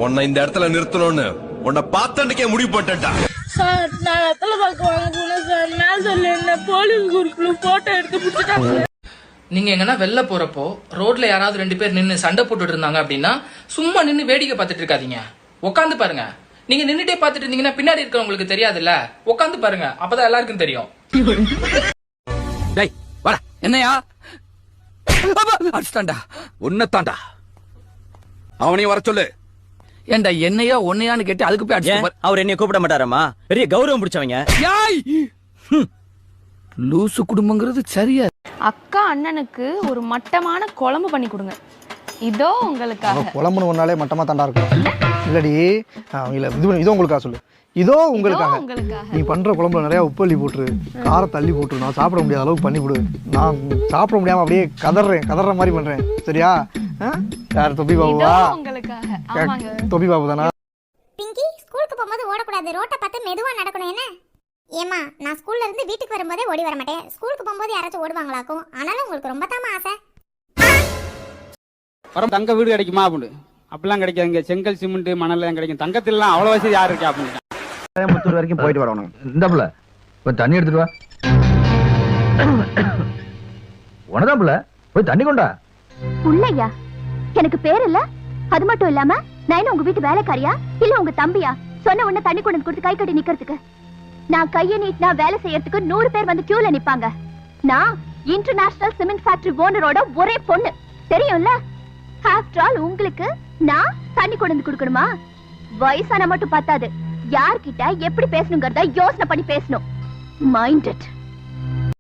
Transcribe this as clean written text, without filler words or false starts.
உன்னை இந்த இடத்துல நிறுத்தணும்னு உன்னை பார்த்தன்னைக்கே முடிவு பண்ணிட்டா. சார் நான் வெத்தலை பாக்கு வாங்க போனேன் சார். நான் சொல்லி என்ன போலீஸ் குரூப்ல போட்டோ எடுத்து பிடிச்சிட்டாங்க. நீங்க எங்கன்னா வெளில போறப்போ ரோட்ல யாராவது 2 பேர் நின்று சண்டை போட்டுட்டு இருந்தாங்க அப்படின்னா சும்மா நின்று வேடிக்கை பார்த்துட்டு இருக்காதீங்க, உட்காந்து பாருங்க. நீங்க நின்னுட்டே பார்த்துட்டு இருந்தீங்கன்னா பின்னாடி இருக்கிறவங்களுக்கு தெரியாதுல்ல, உட்காந்து பாருங்க, அப்பதான் எல்லாருக்கும் தெரியும். என்னையா அடிச்சாண்டா உன்னதாண்டா அவனையும் வர சொல்லு. ஏண்டா என்னையா ஒன்னையான்னு கேட்டு அதுக்கு போய் அடிச்சு. அவர் என்னைய கூப்பிட மாட்டாராமா? பெரிய கௌரவம் பிடிச்சவங்க. லூசு குடும்பங்கிறது சரியா? அக்கா அண்ணனுக்கு ஒரு மட்டமான குழம்பு பண்ணி கொடுங்க. இதோ உங்களுக்காக. குழம்புன்னு ஒன்னாலே மட்டமா தாண்டா இருக்கும். இல்லடி இதோ உங்களுக்காக சொல்லு. இதோ உங்களுக்காக. நீ பண்ற குழம்புல நிறைய உப்பு அள்ளி போட்டுரு, காரம் தள்ளி போட்டுரு. நான் சாப்பிட முடியாத அளவுக்கு பண்ணி கொடு. நான் சாப்பிட முடியாம அப்படியே கதற மாதிரி பண்றேன். சரியா? யார் தொப்பி பாபுவா? தொப்பி பாபு தானா? பிங்கி ஸ்கூலுக்கு போகும்போது ஓடக்கூடாது, ரோட்டை பார்த்து மெதுவா நடக்கணும். என்ன ஏமா, நான் ஸ்கூல்ல இருந்து வீட்டுக்கு வரும்போதே ஓடி வர மாட்டேன். ஸ்கூலுக்கு போகும்போது யாராச்சும் ஓடுவாங்களாக்கும். ஆனாலும் உங்களுக்கு ரொம்ப தாமா ஆசை. தங்க வீடு கிடைக்குமா அப்படின்னு? அப்படிலாம் கிடைக்காதுங்க. செங்கல் சிமெண்ட் மணல் தான் கிடைக்கும். தங்கத்திலாம் அவ்வளவு வசதி யாரு இருக்கா அப்படின்னு. முத்தூர் வரைக்கும் போயிட்டு வரணும். இந்த புள்ள போய் தண்ணி எடுத்துட்டு வா. உனதான் புள்ள போய் தண்ணி கொண்டா. புள்ளையா? எனக்கு பேர் இல்ல. அது மட்டும் இல்லாம நான் என்ன உங்க வீட்டு வேலைக்காரியா இல்ல உங்க தம்பியா? சொன்ன உடனே தண்ணி கொண்டு கொடுத்து கை கட்டி நிக்கிறதுக்கு? நான் கையை நீட்டினா வேலை செய்யறதுக்கு 100 பேர் வந்து கியூல நிப்பாங்க. நான் இன்டர்நேஷனல் சிமெண்ட் ஃபேக்டரி ஓனரோட ஒரே பொண்ணு, தெரியும்ல? ஆஃப்டர் ஆல் உங்களுக்கு நான் தண்ணி கொண்டு கொடுக்கணுமா? வயசான மட்டும் பத்தாது, யார்கிட்ட எப்படி பேசணுங்கிறத யோசனை பண்ணி பேசணும். Mind it.